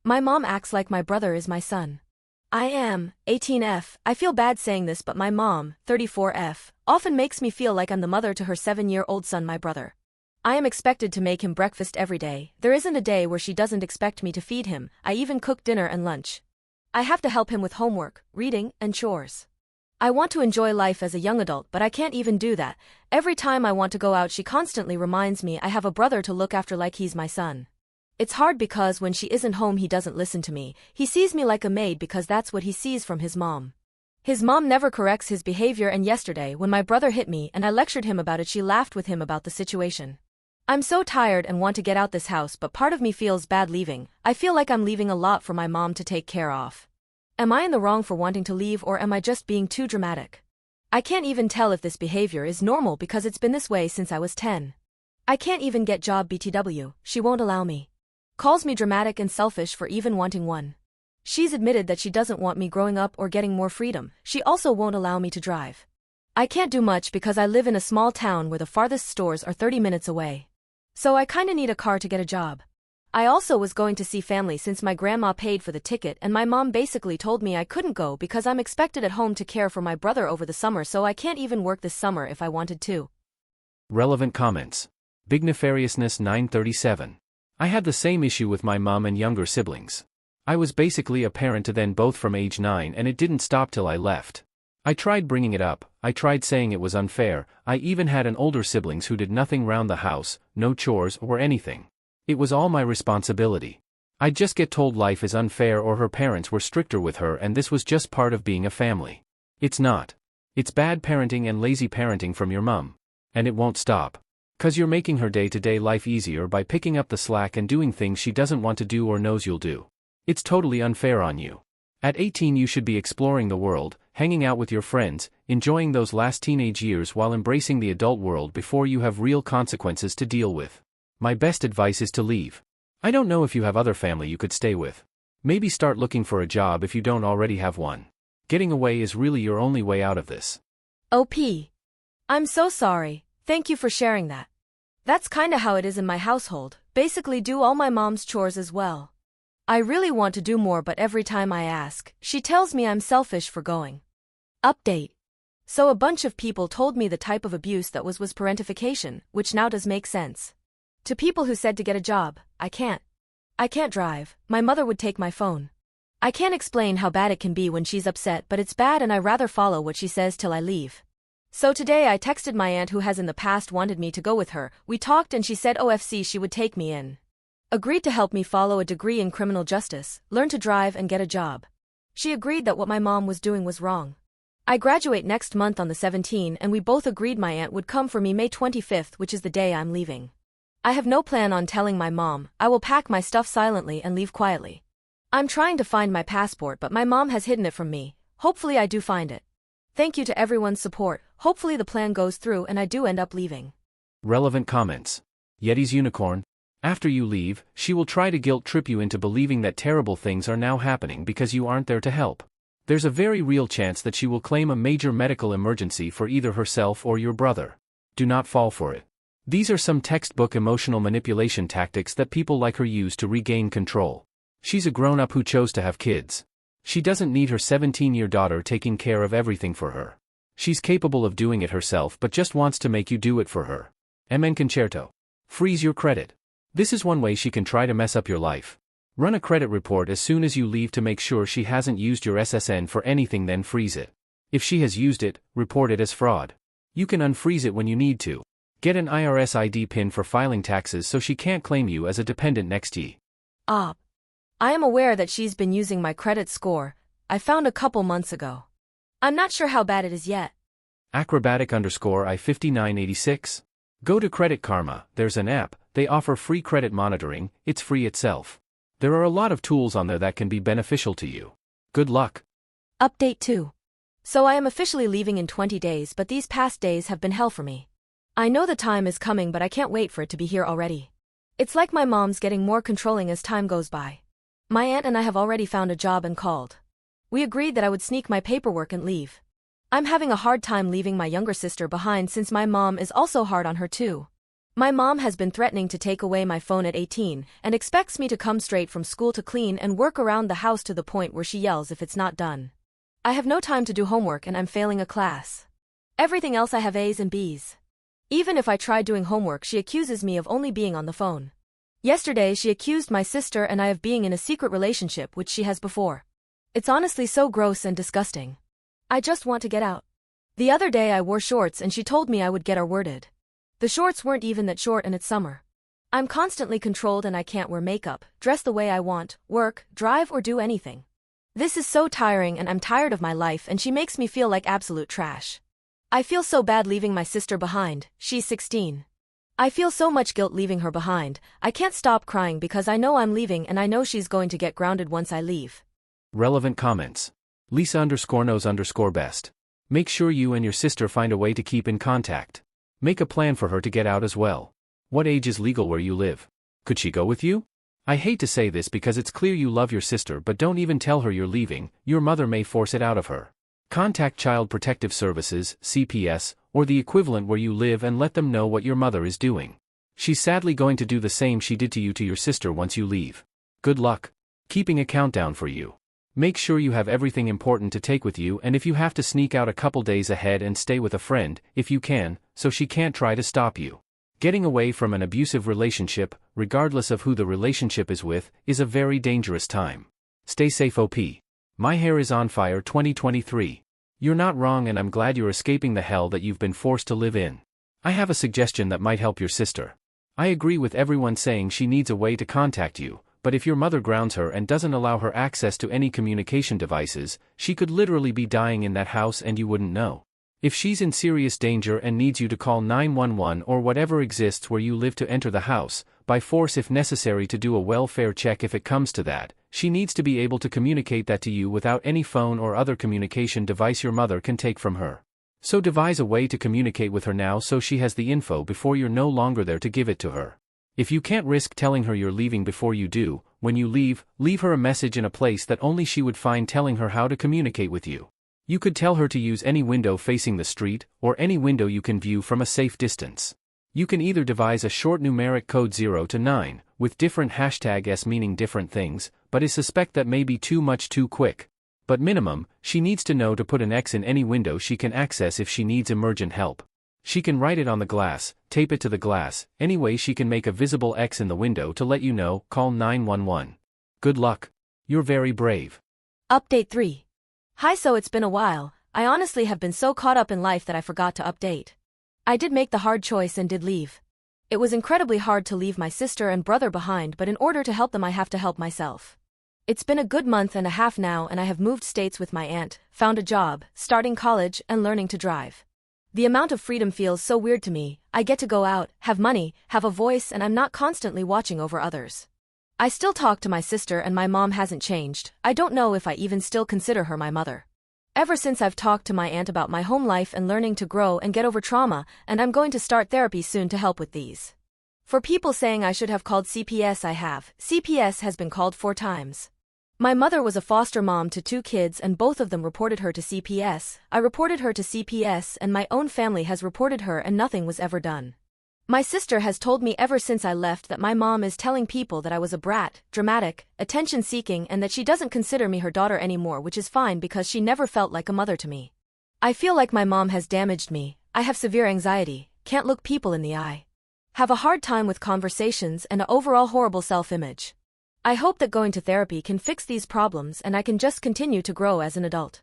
My mom acts like my brother is my son. I am 18F. I feel bad saying this, but my mom, 34F, often makes me feel like I'm the mother to her 7-year-old son, my brother. I am expected to make him breakfast every day. There isn't a day where she doesn't expect me to feed him. I even cook dinner and lunch. I have to help him with homework, reading, and chores. I want to enjoy life as a young adult, but I can't even do that. Every time I want to go out, she constantly reminds me I have a brother to look after like he's my son. It's hard because when she isn't home, he doesn't listen to me. He sees me like a maid because that's what he sees from his mom. His mom never corrects his behavior, and yesterday when my brother hit me and I lectured him about it, she laughed with him about the situation. I'm so tired and want to get out this house, but part of me feels bad leaving. I feel like I'm leaving a lot for my mom to take care of. Am I in the wrong for wanting to leave, or am I just being too dramatic? I can't even tell if this behavior is normal because it's been this way since I was 10. I can't even get job BTW, she won't allow me. Calls me dramatic and selfish for even wanting one. She's admitted that she doesn't want me growing up or getting more freedom. She also won't allow me to drive. I can't do much because I live in a small town where the farthest stores are 30 minutes away. So I kinda need a car to get a job. I also was going to see family since my grandma paid for the ticket, and my mom basically told me I couldn't go because I'm expected at home to care for my brother over the summer, so I can't even work this summer if I wanted to. Relevant comments. Big Nefariousness 937. I had the same issue with my mom and younger siblings. I was basically a parent to them both from age 9, and it didn't stop till I left. I tried bringing it up, I tried saying it was unfair. I even had an older siblings who did nothing round the house, no chores or anything. It was all my responsibility. I'd just get told life is unfair or her parents were stricter with her, and this was just part of being a family. It's not. It's bad parenting and lazy parenting from your mom. And it won't stop. 'Cause you're making her day-to-day life easier by picking up the slack and doing things she doesn't want to do or knows you'll do. It's totally unfair on you. At 18 you should be exploring the world, hanging out with your friends, enjoying those last teenage years while embracing the adult world before you have real consequences to deal with. My best advice is to leave. I don't know if you have other family you could stay with. Maybe start looking for a job if you don't already have one. Getting away is really your only way out of this. OP. I'm so sorry. Thank you for sharing that. That's kinda how it is in my household, basically do all my mom's chores as well. I really want to do more, but every time I ask, she tells me I'm selfish for going. Update. So a bunch of people told me the type of abuse that was parentification, which now does make sense. To people who said to get a job, I can't drive, my mother would take my phone. I can't explain how bad it can be when she's upset, but it's bad and I rather follow what she says till I leave. So today I texted my aunt who has in the past wanted me to go with her. We talked and she said OFC she would take me in. Agreed to help me follow a degree in criminal justice, learn to drive and get a job. She agreed that what my mom was doing was wrong. I graduate next month on the 17th, and we both agreed my aunt would come for me May 25th, which is the day I'm leaving. I have no plan on telling my mom. I will pack my stuff silently and leave quietly. I'm trying to find my passport, but my mom has hidden it from me. Hopefully I do find it. Thank you to everyone's support. Hopefully the plan goes through and I do end up leaving. Relevant comments. Yeti's Unicorn. After you leave, she will try to guilt trip you into believing that terrible things are now happening because you aren't there to help. There's a very real chance that she will claim a major medical emergency for either herself or your brother. Do not fall for it. These are some textbook emotional manipulation tactics that people like her use to regain control. She's a grown-up who chose to have kids. She doesn't need her 17-year daughter taking care of everything for her. She's capable of doing it herself but just wants to make you do it for her. MN Concerto. Freeze your credit. This is one way she can try to mess up your life. Run a credit report as soon as you leave to make sure she hasn't used your SSN for anything, then freeze it. If she has used it, report it as fraud. You can unfreeze it when you need to. Get an IRS ID PIN for filing taxes so she can't claim you as a dependent next year. I am aware that she's been using my credit score. I found a couple months ago. I'm not sure how bad it is yet. Acrobatic_I5986. Go to Credit Karma, there's an app, they offer free credit monitoring, it's free itself. There are a lot of tools on there that can be beneficial to you. Good luck. Update 2. So I am officially leaving in 20 days, but these past days have been hell for me. I know the time is coming, but I can't wait for it to be here already. It's like my mom's getting more controlling as time goes by. My aunt and I have already found a job and called. We agreed that I would sneak my paperwork and leave. I'm having a hard time leaving my younger sister behind since my mom is also hard on her too. My mom has been threatening to take away my phone at 18 and expects me to come straight from school to clean and work around the house to the point where she yells if it's not done. I have no time to do homework and I'm failing a class. Everything else I have A's and B's. Even if I try doing homework, she accuses me of only being on the phone. Yesterday she accused my sister and I of being in a secret relationship which she has before. It's honestly so gross and disgusting. I just want to get out. The other day I wore shorts and she told me I would get R-worded. The shorts weren't even that short and it's summer. I'm constantly controlled and I can't wear makeup, dress the way I want, work, drive or do anything. This is so tiring and I'm tired of my life and she makes me feel like absolute trash. I feel so bad leaving my sister behind, she's 16. I feel so much guilt leaving her behind. I can't stop crying because I know I'm leaving and I know she's going to get grounded once I leave. Relevant comments. Lisa_knows_best. Make sure you and your sister find a way to keep in contact. Make a plan for her to get out as well. What age is legal where you live? Could she go with you? I hate to say this because it's clear you love your sister, but don't even tell her you're leaving. Your mother may force it out of her. Contact Child Protective Services, CPS, or the equivalent where you live and let them know what your mother is doing. She's sadly going to do the same she did to you to your sister once you leave. Good luck. Keeping a countdown for you. Make sure you have everything important to take with you, and if you have to sneak out a couple days ahead and stay with a friend, if you can, so she can't try to stop you. Getting away from an abusive relationship, regardless of who the relationship is with, is a very dangerous time. Stay safe OP. My hair is on fire 2023. You're not wrong and I'm glad you're escaping the hell that you've been forced to live in. I have a suggestion that might help your sister. I agree with everyone saying she needs a way to contact you, but if your mother grounds her and doesn't allow her access to any communication devices, she could literally be dying in that house and you wouldn't know. If she's in serious danger and needs you to call 911 or whatever exists where you live to enter the house, by force if necessary to do a welfare check if it comes to that, she needs to be able to communicate that to you without any phone or other communication device your mother can take from her. So devise a way to communicate with her now so she has the info before you're no longer there to give it to her. If you can't risk telling her you're leaving before you do, when you leave her a message in a place that only she would find, telling her how to communicate with you. You could tell her to use any window facing the street, or any window you can view from a safe distance. You can either devise a short numeric code 0 to 9, with different #s meaning different things, but I suspect that may be too much too quick. But minimum, she needs to know to put an X in any window she can access if she needs emergent help. She can write it on the glass, tape it to the glass, any way she can make a visible X in the window to let you know, call 911. Good luck. You're very brave. Update 3. Hi, so it's been a while. I honestly have been so caught up in life that I forgot to update. I did make the hard choice and did leave. It was incredibly hard to leave my sister and brother behind, but in order to help them I have to help myself. It's been a good month and a half now and I have moved states with my aunt, found a job, starting college and learning to drive. The amount of freedom feels so weird to me. I get to go out, have money, have a voice, and I'm not constantly watching over others. I still talk to my sister and my mom hasn't changed. I don't know if I even still consider her my mother. Ever since I've talked to my aunt about my home life and learning to grow and get over trauma, and I'm going to start therapy soon to help with these. For people saying I should have called CPS, I have. CPS has been called 4 times. My mother was a foster mom to 2 kids and both of them reported her to CPS. I reported her to CPS and my own family has reported her and nothing was ever done. My sister has told me ever since I left that my mom is telling people that I was a brat, dramatic, attention-seeking, and that she doesn't consider me her daughter anymore, which is fine because she never felt like a mother to me. I feel like my mom has damaged me. I have severe anxiety, can't look people in the eye. Have a hard time with conversations and an overall horrible self-image. I hope that going to therapy can fix these problems and I can just continue to grow as an adult.